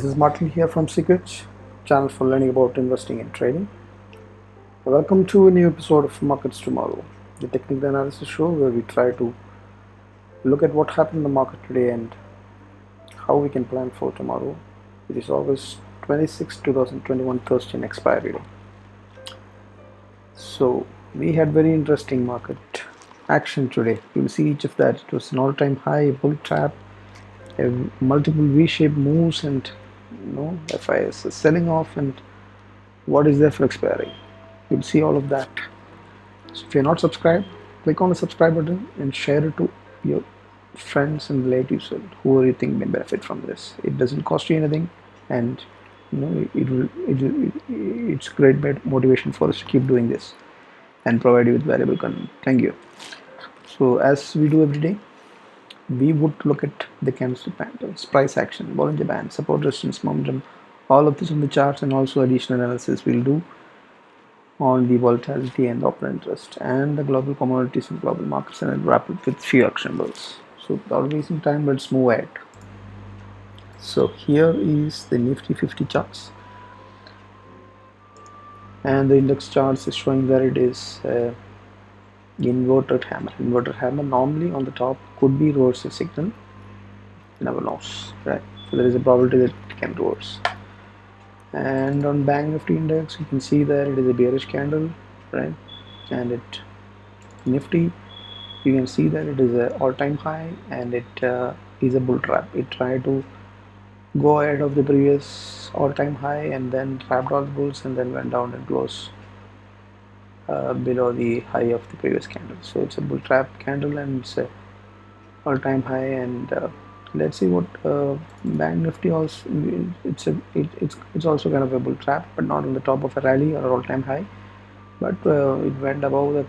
This is Martin here from seekedge, channel for learning about investing and trading. Welcome to a new episode of Markets Tomorrow, the technical analysis show where we try to look at what happened in the market today and how we can plan for tomorrow, which is August 26, 2021, Thursday and expiry day. So we had very interesting market action today. You will see each of that. It was an all-time high, a bull trap, multiple V-shaped moves, and Fyers is selling off, and what is there for expiry. You'll see all of that. So if you're not subscribed, click on the subscribe button and share it to your friends and relatives and whoever you think may benefit from this. It doesn't cost you anything, and it's great motivation for us to keep doing this and provide you with valuable content. Thank you. So as we do every day, we would look at the candlestick patterns, price action, Bollinger Band, support, resistance, momentum, all of this on the charts, and also additional analysis we'll do on the volatility and open interest and the global commodities and global markets, and I'll wrap it with few actionables. So without wasting time, let's move ahead. So here is the Nifty 50 charts, and the index charts is showing that it is inverted hammer. Inverted hammer normally on the top could be reversal signal. You never knows, right? So there is a probability that it can reverse. And on BANKNIFTY index, you can see that it is a bearish candle, right? And it Nifty, you can see that it is an all-time high, and it is a bull trap. It tried to go ahead of the previous all-time high and then trapped all the bulls and then went down and closed below the high of the previous candle. So it's a bull trap candle, and it's a all-time high. And let's see what BANKNIFTY also. It's also kind of a bull trap, but not on the top of a rally or all-time high. But it went above the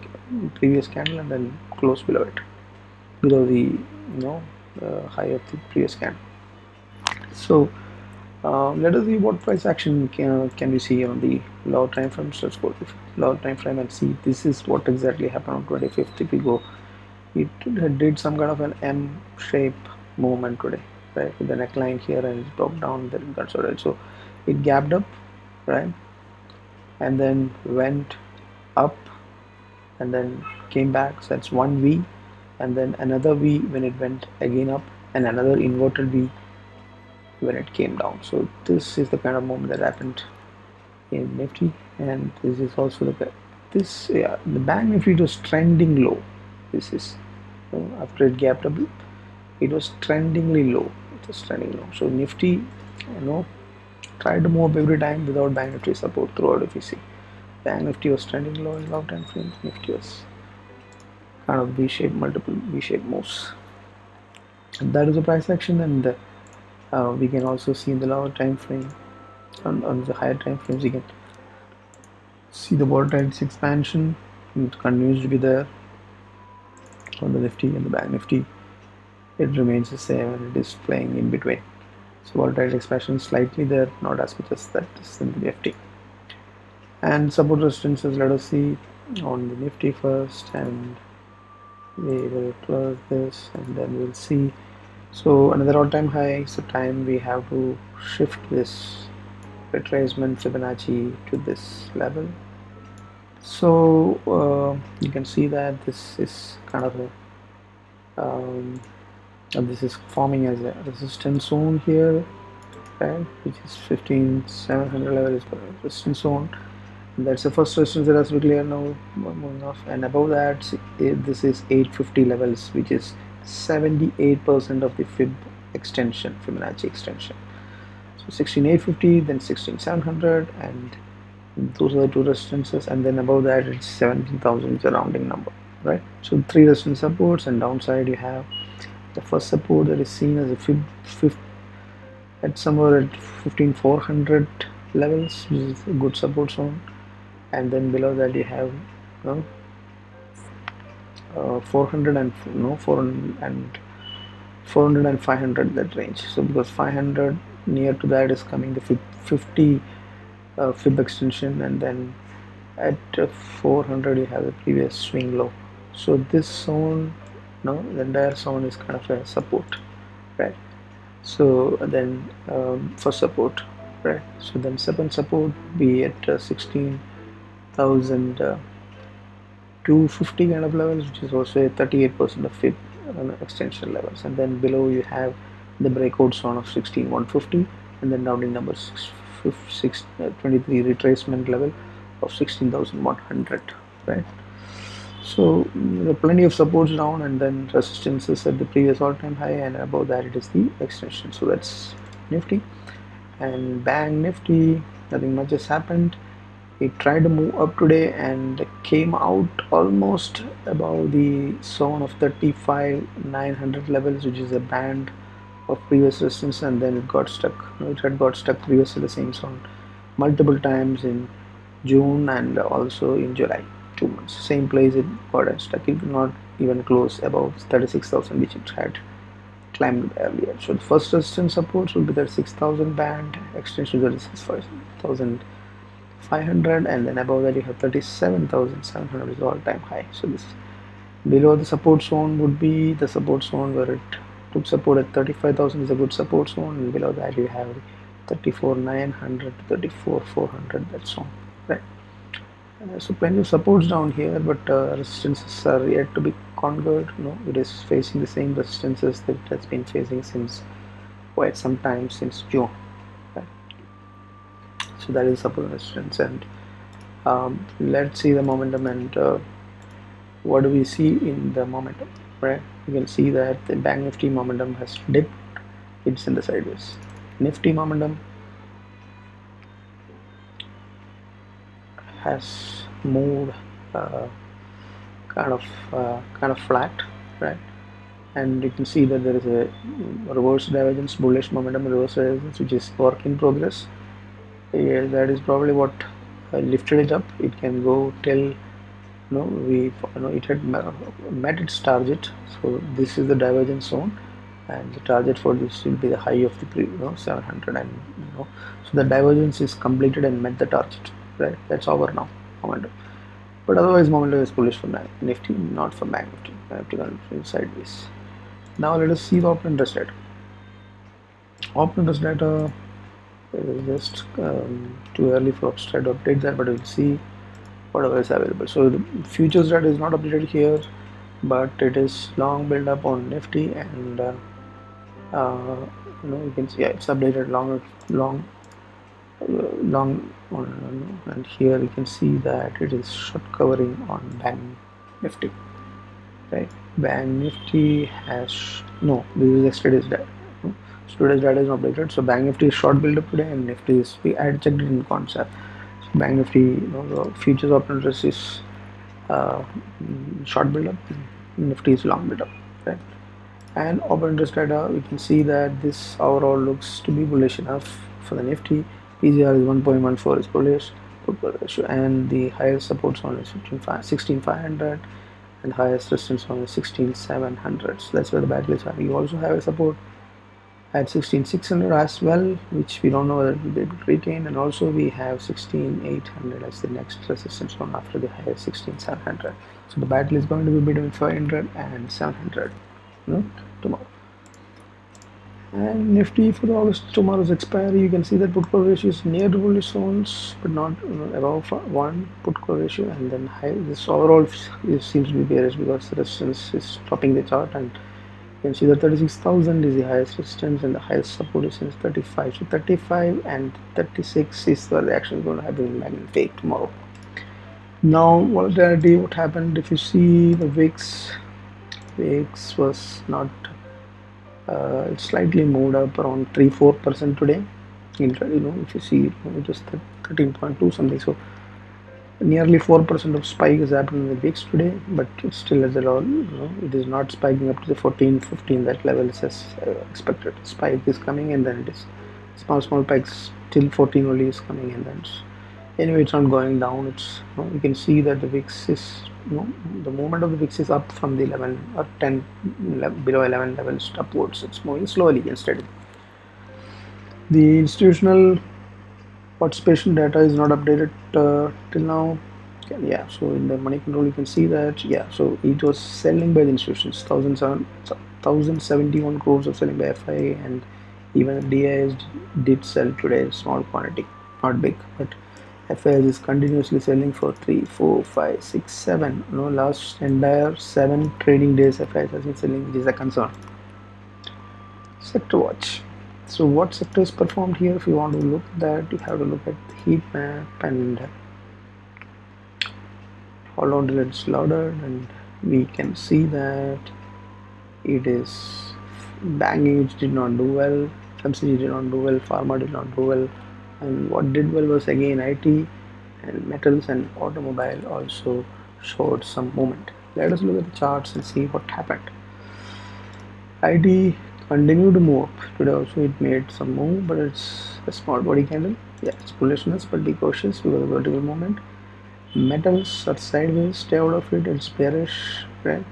previous candle and then closed below it, below the high of the previous candle. So let us see what price action can we see on the lower time frame. So let's go to the lower time frame and see this is what exactly happened on 25th. If we go, it did some kind of an M shape movement today, right, with the neckline here, and it broke down, then got sorted. So it gapped up, right, and then went up and then came back. So that's one V, and then another V when it went again up, and another inverted V when it came down. So this is the kind of movement that happened in Nifty, and this is also the BANKNIFTY was trending low. This is after it gapped up, it was trendingly low. It was trending low. So Nifty, tried to move up every time without BANKNIFTY support throughout. If you see, BANKNIFTY was trending low in low time frames. Nifty was kind of V-shaped, multiple V-shaped moves. And that is the price action, and we can also see in the lower time frame, on the higher time frames, you can see the volatility expansion. It continues to be there on the Nifty and the BANKNIFTY. It remains the same, and it is playing in between. So volatility expansion is slightly there, not as much as that is in the Nifty. And support resistances, let us see on the Nifty first, and we will close this and then we'll see. So another all-time high. So time we have to shift this retracement Fibonacci to this level. So you can see that this is kind of a this is forming as a resistance zone here, right, which is 15,700 level is resistance zone. And that's the first resistance that has to be clear now, moving off. And above that, this is 850 levels, which is 78% of the Fibonacci extension. So 16,850, then 16,700, and those are the two resistances. And then above that, it's 17,000, is a rounding number, right? So three resistance supports, and downside you have the first support that is seen as a fib at somewhere at 15,400 levels, which is a good support zone. And then below that you have 400 and 400 and 500, that range. So because 500 near to that is coming the 50 fib extension, and then at 400 you have the previous swing low. So this zone, the entire zone is kind of a support, right? So then for support, right? So then second support be at 16,250 kind of levels, which is also a 38% of FIB extension levels. And then below you have the breakout zone of 16,150, and then rounding number 23 retracement level of 16,100, right? So there are plenty of supports down, and then resistances at the previous all-time high, and above that it is the extension. So that's Nifty. And Bank Nifty, nothing much has happened. It tried to move up today and came out almost above the zone of 35,900 levels, which is a band of previous resistance, and then it got stuck. It had got stuck previously the same zone multiple times in June and also in July. 2 months, same place it got stuck. It did not even close above 36,000, which it had climbed earlier. So the first resistance supports will be the 6,000 band, extension to 36,500, and then above that you have 37,700 is all-time high. So this below the support zone would be the support zone where it took support at 35,000 is a good support zone, and below that you have 34,900 to 34,400, that zone, right? So plenty of supports down here, but resistances are yet to be conquered. It is facing the same resistances that it has been facing since quite some time, since June. Right? So that is support and resistance, and let's see the momentum and what do we see in the momentum. Right? You can see that the Bank Nifty momentum has dipped. It's in the sideways. Nifty momentum has moved kind of flat, right? And you can see that there is a reverse divergence, bullish momentum, reverse divergence, which is work in progress. Yeah, that is probably what lifted it up. It can go till it had met its target. So this is the divergence zone, and the target for this will be the high of the 700, and so the divergence is completed and met the target, right? That's over now, momentum. But otherwise momentum is bullish for Nifty, not for Bank Nifty. I have to continue sideways. Now let us see the open interest data. Open interest data is just too early for us to update that, but we'll see whatever is available. So the futures data is not updated here, but it is long build up on Nifty, and you can see it's updated long and here you can see that it is short covering on Bank Nifty. Right, Bank Nifty has no. This is yesterday's data. So today's data is not updated. So Bank Nifty is short build up today, and Nifty is I had checked it in concept. So Bank Nifty, the futures open interest is uh, short build up, Nifty is long build up, right? And open interest data, we can see that this overall looks to be bullish enough for the Nifty. PGR is 1.14 is bullish, and the highest support zone is 16,500, and highest resistance zone is 16,700. So that's where the battles are. You also have a support at 16,600 as well, which we don't know whether it will be able to retain, and also we have 16,800 as the next resistance zone after the highest 16,700. So the battle is going to be between 500 and 700 tomorrow. And Nifty for the August tomorrow's expiry, you can see that put call ratio is near the bullish zones, but not above 1 put call ratio, and then high. This overall seems to be bearish because the resistance is topping the chart, and you can see that 36,000 is the highest resistance, and the highest support is in 35. So 35 and 36 is where the action is going to happen in Magnifique tomorrow. Now volatility, what happened? If you see the VIX was not. It slightly moved up around 3-4% today. If you see, it was 13.2 something. So nearly 4% of spike is happening in the VIX today, but it still is a lot. It is not spiking up to the 14-15 that level is as expected. Spike is coming, and then it is small spikes till 14 only is coming, and then anyway it's not going down. It's you can see that the VIX is the movement of the VIX is up from the 11 or 10 below 11 levels upwards. It's moving slowly and steady. The institutional participation data is not updated till now. Yeah, so in the money control you can see that, so it was selling by the institutions, 1,071 crores of selling by FI and Even the DIS did sell today, small quantity, not big, but Fyers is continuously selling for 3, 4, 5, 6, 7. Last entire 7 trading days Fyers has been selling, which is a concern. Sector watch. So what sectors performed here? If you want to look at that, you have to look at the heat map and hold on till it's loaded, and we can see that it is banking which did not do well, FMCG did not do well, pharma did not do well, and what did well was again IT, and metals and automobile also showed some movement. Let us look at the charts and see what happened. IT continued to move up. Today also it made some move, but it's a small body candle. Yeah, it's bullishness, but be cautious because of vertical movement. Metals are sideways, stay out of it, it's bearish, right?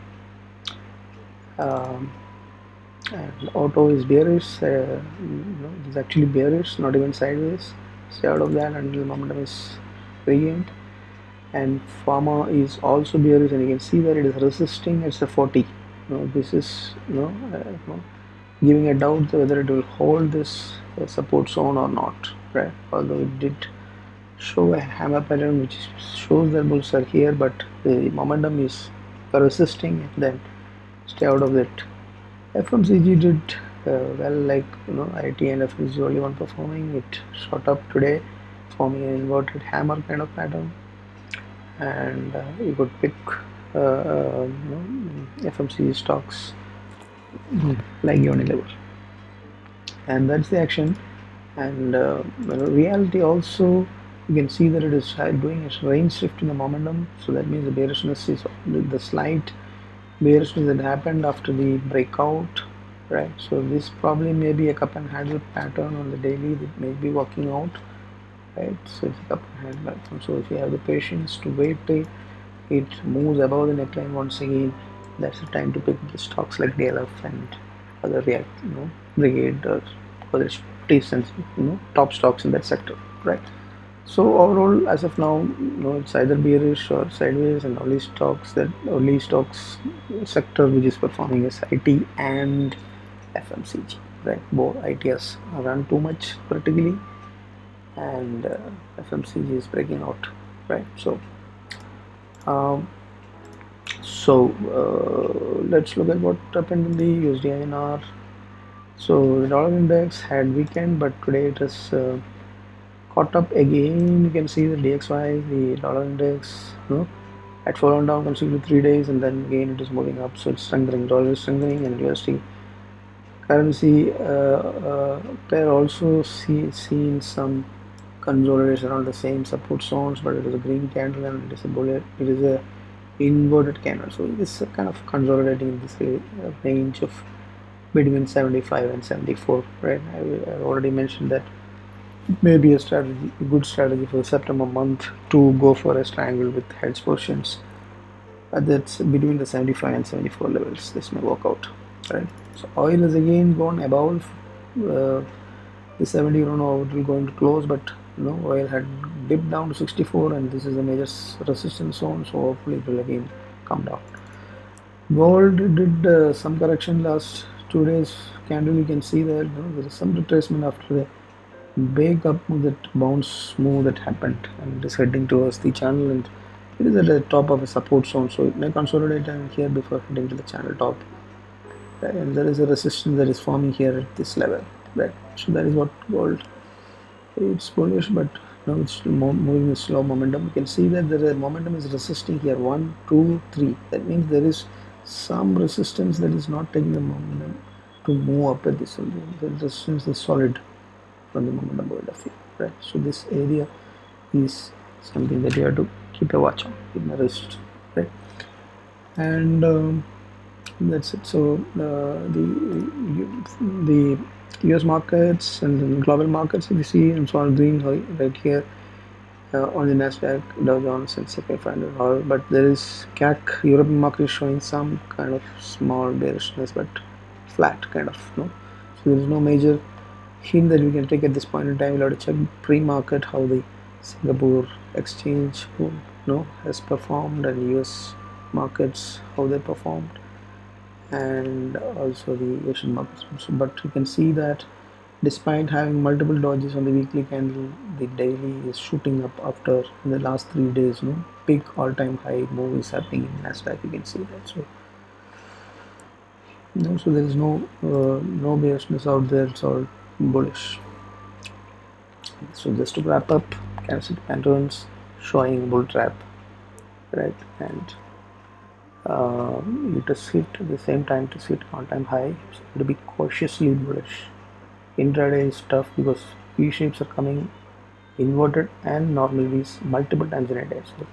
Um, and auto is bearish, it's actually bearish, not even sideways. Stay out of that until momentum is regained. And pharma is also bearish, and you can see that it is resisting. It's a 40. This is giving a doubt whether it will hold this support zone or not, right? Although it did show a hammer pattern which shows that bulls are here, but the momentum is resisting, and then stay out of it. FMCG did well, like IT and FMCG only one performing. It shot up today, forming an inverted hammer kind of pattern, and you could pick FMCG stocks like Unilever, and that's the action. And reality also, you can see that it is doing a range shift in the momentum, so that means the bearishness is the slight bearishness that happened after the breakout, right? So this probably may be a cup and handle pattern on the daily that may be working out, right? So it's a cup and handle pattern. So if you have the patience to wait till it moves above the neckline once again, that's the time to pick up the stocks like DLF and other React, Brigade or other decent, top stocks in that sector, right? So overall, as of now, it's either bearish or sideways, and only stocks sector which is performing is IT and FMCG, right? Both IT has run too much vertically, and FMCG is breaking out, right? Um, let's look at what happened in the USD INR. So the dollar index had weekend, but today it has caught up again. You can see the DXY, the dollar index, had fallen down consecutively 3 days, and then again it is moving up. So it's strengthening. Dollar is strengthening, and USD currency pair also seen some consolidation on the same support zones, but it is a green candle and it is a bullet. It is a inverted candle, so it is kind of consolidating in this range of between 75 and 74, right? I already mentioned that it may be a good strategy for the September month to go for a triangle with hedge portions. That's between the 75 and 74 levels. This may work out, right? So oil has again gone above uh, the 70. You don't know how it will going to close, but oil had dipped down to 64, and this is a major resistance zone. So hopefully it will again come down. Gold did some correction last 2 days candle. You can see that there is some retracement after the big up that bounce move that happened, and it is heading towards the channel, and it is at the top of a support zone, so it may consolidate and here before heading to the channel top, right? And there is a resistance that is forming here at this level, right? So that is what gold, it's bullish, but now it's moving with slow momentum. You can see that the momentum is resisting here, 1 2 3. That means there is some resistance that is not taking the momentum to move up at this level. The resistance is solid from the momentum point of view, right? So this area is something that you have to keep a watch on in the wrist, right? And that's it. So the US markets and the global markets, if you see, it's all green right here on the Nasdaq, Dow Jones, and S&P 500 all, but there is CAC European market is showing some kind of small bearishness, but flat kind of, so there is no major hint that we can take at this point in time. We'll have to check pre-market how the Singapore exchange has performed, and US markets how they performed, and also the Asian markets. But you can see that Despite having multiple dodges on the weekly candle, the daily is shooting up after in the last 3 days. Big all-time high move is happening in Nasdaq. You can see that. So there is no bearishness out there. It's all bullish. So just to wrap up, candlestick patterns showing bull trap, right? And it has hit at the same time to hit all-time high. So to be cautiously bullish. Intraday is tough because V shapes are coming inverted and normal V's multiple times in a day. So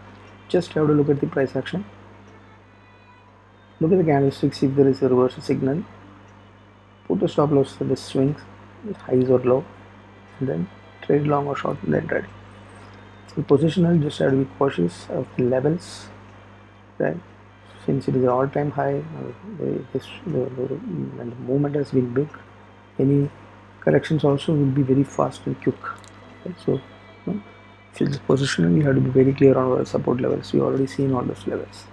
just have to look at the price action. Look at the candlesticks if there is a reversal signal. Put a stop loss for the swings, highs or low, and then trade long or short and then trade. So positional, just have to be cautious of the levels, right? Since it is an all-time high, and the movement has been big, any corrections also will be very fast and quick. Okay? So, if it's positional, you have to be very clear on our support levels. We already seen all those levels.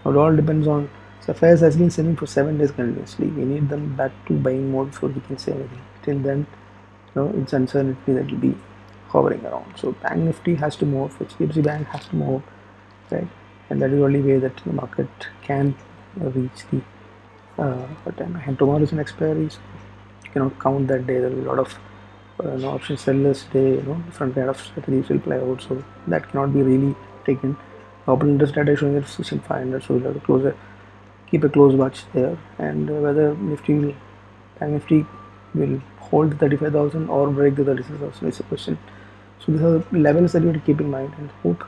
Now, it all depends on. So Fyers has been selling for 7 days continuously. We need them back to buying mode before we can say anything. Till then, it's uncertainty that will be hovering around. So Bank Nifty has to move, HDFC Bank has to move, right? And that is the only way that the market can reach the time. And tomorrow is an expiry, so you cannot count that day. There will be a lot of option sellers day, different kind of strategies will play out. So that cannot be really taken. Open interest data showing at 16,500, so we'll have to keep a close watch there. And whether Bank Nifty will hold 35,000 or break the 36,000 is a question. So these are the levels that you have to keep in mind, and hope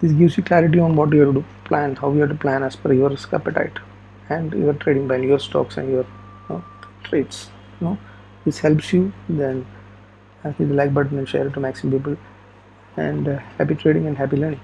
this gives you clarity on what you have to plan, how you have to plan as per your risk appetite and your trading plan, your stocks and your trades. This helps you, then hit the like button and share it to maximum people. And happy trading and happy learning.